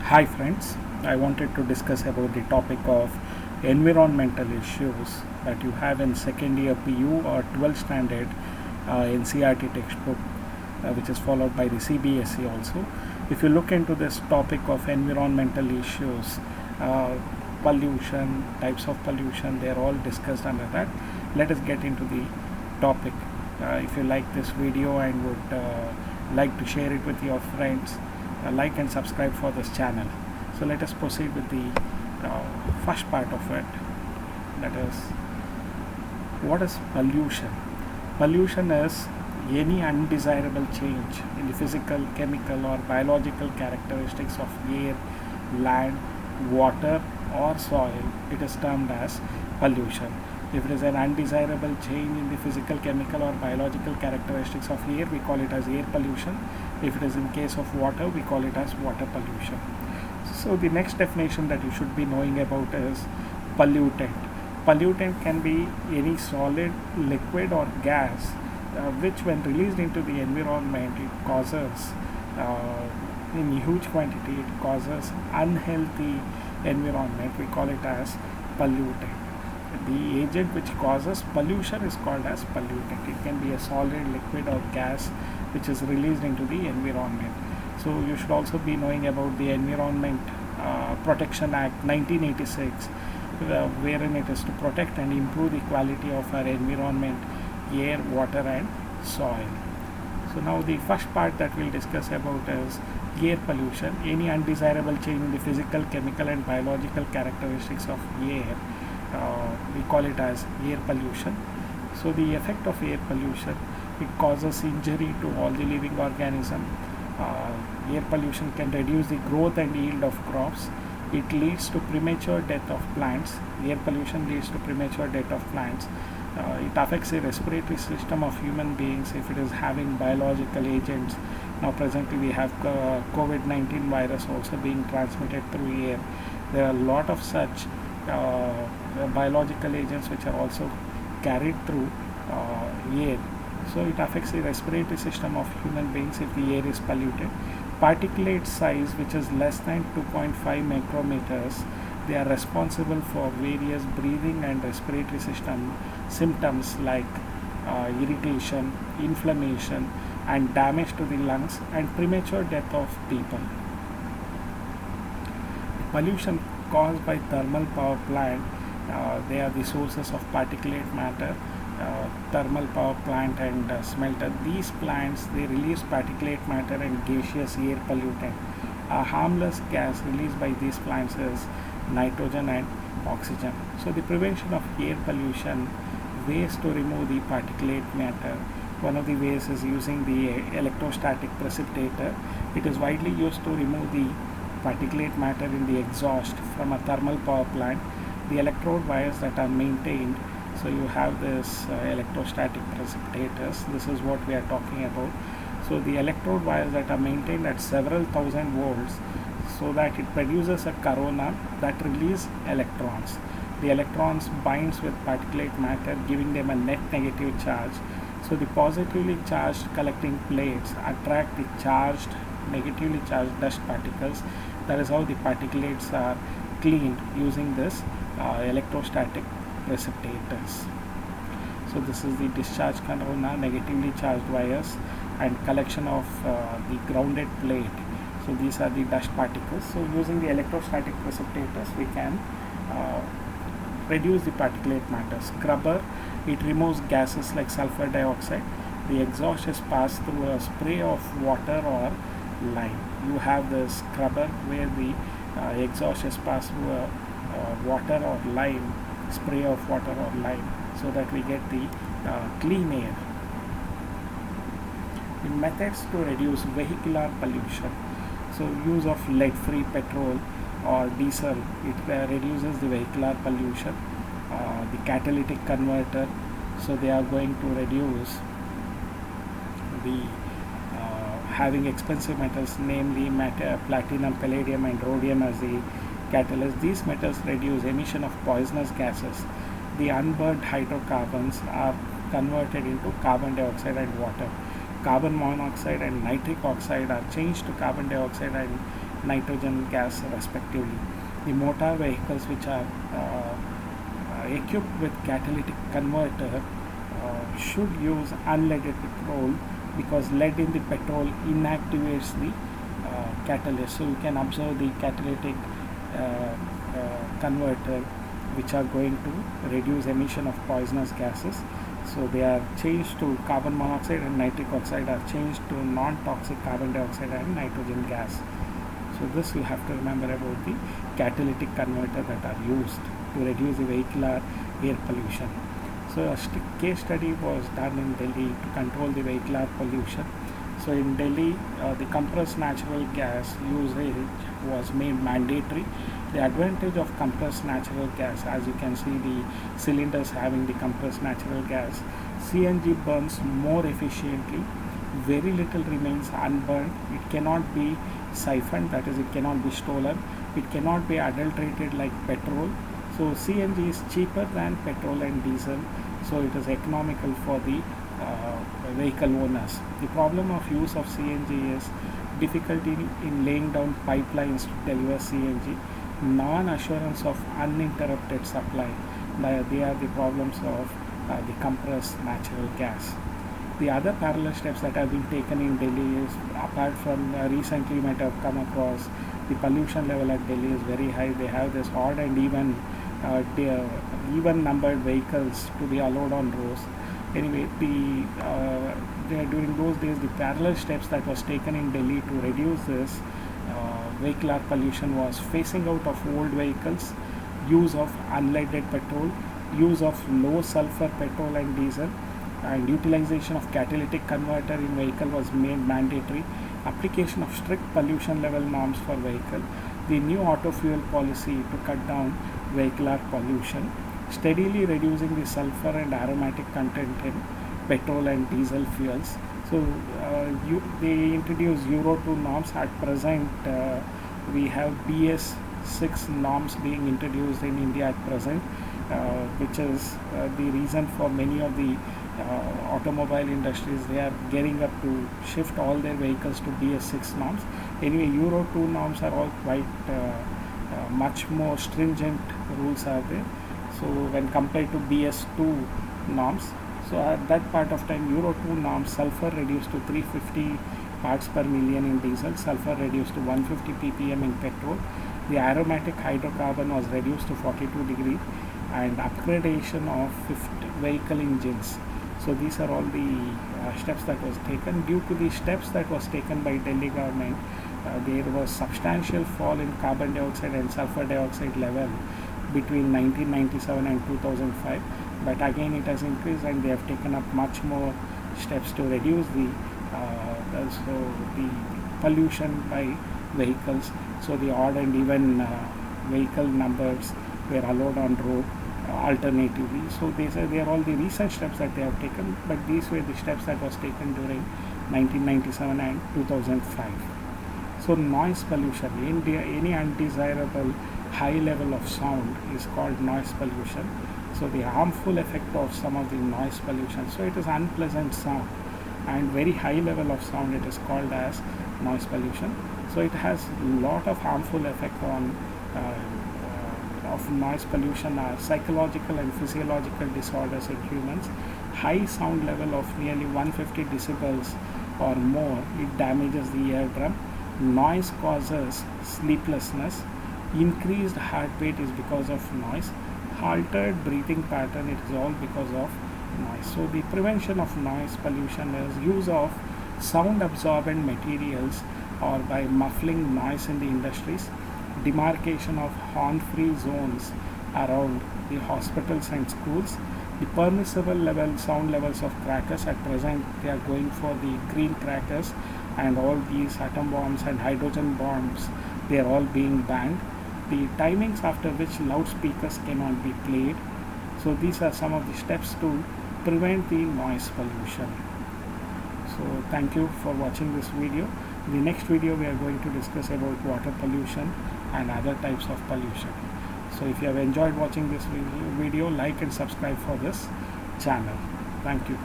Hi friends, I wanted to discuss about the topic of environmental issues that you have in second year PU or 12th standard NCERT textbook, which is followed by the CBSE also. If you look into this topic of environmental issues, pollution, types of pollution, they are all discussed under that. Let us get into the topic. If you like this video and would like to share it with your friends, like and subscribe for this channel. So let us proceed with the first part of it, that is, what is pollution? Pollution is any undesirable change in the physical, chemical or biological characteristics of air, land, water or soil. It is termed as pollution. If it is an undesirable change in the physical, chemical or biological characteristics of air, we call it as air pollution. If it is in case of water, we call it as water pollution. So the next definition that you should be knowing about is pollutant. Pollutant can be any solid, liquid or gas which when released into the environment, it causes in huge quantity, it causes unhealthy environment. We call it as pollutant. The agent which causes pollution is called as pollutant. It can be a solid, liquid or gas which is released into the environment. So you should also be knowing about the Environment Protection Act 1986, wherein it is to protect and improve the quality of our environment, air, water and soil. So now the first part that we'll discuss about is air pollution. Any undesirable change in the physical, chemical and biological characteristics of air, we call it as air pollution. So the effect of air pollution, it causes injury to all the living organism. Air pollution can reduce the growth and yield of crops. It leads to premature death of plants. Air pollution leads to premature death of plants. It affects the respiratory system of human beings if it is having biological agents. Now presently we have COVID-19 virus also being transmitted through air. There are a lot of such biological agents which are also carried through air. So it affects the respiratory system of human beings if the air is polluted. Particulate size which is less than 2.5 micrometers, they are responsible for various breathing and respiratory system symptoms like irritation, inflammation and damage to the lungs and premature death of people. Pollution caused by thermal power plant, they are the sources of particulate matter. Thermal power plant and smelter, these plants, they release particulate matter and gaseous air pollutant. A harmless gas released by these plants is nitrogen and oxygen. So the prevention of air pollution, ways to remove the particulate matter, one of the ways is using the electrostatic precipitator. It is widely used to remove the particulate matter in the exhaust from a thermal power plant. The electrode wires that are maintained, so you have this electrostatic precipitators. This is what we are talking about. So the electrode wires that are maintained at several thousand volts, so that it produces a corona that release electrons. The electrons binds with particulate matter, giving them a net negative charge. So the positively charged collecting plates attract the charged, negatively charged dust particles. That is how the particulates are cleaned using this electrostatic precipitators. So this is the discharge corona, negatively charged wires and collection of the grounded plate. So these are the dust particles. So using the electrostatic precipitators, we can reduce the particulate matter. Scrubber, it removes gases like sulfur dioxide. The exhaust is passed through a spray of water or lime. You have the scrubber where the exhaust is passed through a water or lime, spray of water or lime, so that we get the clean air. The methods to reduce vehicular pollution. So use of lead-free petrol or diesel, it reduces the vehicular pollution. The catalytic converter, so they are going to reduce the having expensive metals, namely platinum, palladium and rhodium as the catalyst. These metals reduce emission of poisonous gases. The unburned hydrocarbons are converted into carbon dioxide and water. Carbon monoxide and nitric oxide are changed to carbon dioxide and nitrogen gas respectively. The motor vehicles which are equipped with catalytic converter should use unleaded petrol, because lead in the petrol inactivates the catalyst. So you can observe the catalytic converter which are going to reduce emission of poisonous gases. So they are changed to carbon monoxide and nitric oxide are changed to non-toxic carbon dioxide and nitrogen gas. So this you have to remember about the catalytic converter that are used to reduce the vehicular air pollution. So a case study was done in Delhi to control the vehicular pollution. So in Delhi, the compressed natural gas usage was made mandatory. The advantage of compressed natural gas, as you can see the cylinders having the compressed natural gas, CNG burns more efficiently, very little remains unburned, it cannot be siphoned, that is, it cannot be stolen, it cannot be adulterated like petrol. So CNG is cheaper than petrol and diesel, so it is economical for the vehicle owners. The problem of use of CNG is difficulty in laying down pipelines to deliver CNG, non-assurance of uninterrupted supply. They are the problems of the compressed natural gas. The other parallel steps that have been taken in Delhi is, apart from recently you might have come across, the pollution level at Delhi is very high. They have this odd and even numbered vehicles to be allowed on roads. Anyway, during those days, the parallel steps that was taken in Delhi to reduce this vehicular pollution was phasing out of old vehicles, use of unleaded petrol, use of low sulfur petrol and diesel, and utilization of catalytic converter in vehicle was made mandatory. Application of strict pollution level norms for vehicle, the new auto fuel policy to cut down vehicular pollution, steadily reducing the sulfur and aromatic content in petrol and diesel fuels. So they introduce Euro 2 norms. At present, we have BS 6 norms being introduced in India at present, which is the reason for many of the automobile industries. They are gearing up to shift all their vehicles to BS 6 norms. Anyway, Euro 2 norms are all quite much more stringent rules are there. So when compared to BS 2 norms, so at that part of time, Euro 2 norms, sulfur reduced to 350 parts per million in diesel, sulfur reduced to 150 ppm in petrol, the aromatic hydrocarbon was reduced to 42 degrees, and upgradation of vehicle engines. So these are all the steps that was taken. Due to the steps that was taken by Delhi government, there was substantial fall in carbon dioxide and sulfur dioxide level between 1997 and 2005, but again it has increased, and they have taken up much more steps to reduce the pollution by vehicles. So the odd and even vehicle numbers were allowed on road alternatively. So they say they are all the recent steps that they have taken, but these were the steps that was taken during 1997 and 2005. So noise pollution, any undesirable high level of sound is called noise pollution. So the harmful effect of some of the noise pollution, so it is unpleasant sound, and very high level of sound, it is called as noise pollution. So it has a lot of harmful effect on of noise pollution are psychological and physiological disorders in humans. High sound level of nearly 150 decibels or more, it damages the eardrum. Noise causes sleeplessness. Increased heart rate is because of noise. Altered breathing pattern, it is all because of noise. So the prevention of noise pollution is use of sound absorbent materials or by muffling noise in the industries, demarcation of horn-free zones around the hospitals and schools. The permissible sound levels of crackers, at present they are going for the green crackers, and all these atom bombs and hydrogen bombs, they are all being banned. The timings after which loudspeakers cannot be played. So these are some of the steps to prevent the noise pollution. So thank you for watching this video. In the next video we are going to discuss about water pollution and other types of pollution. So if you have enjoyed watching this video, like and subscribe for this channel. Thank you.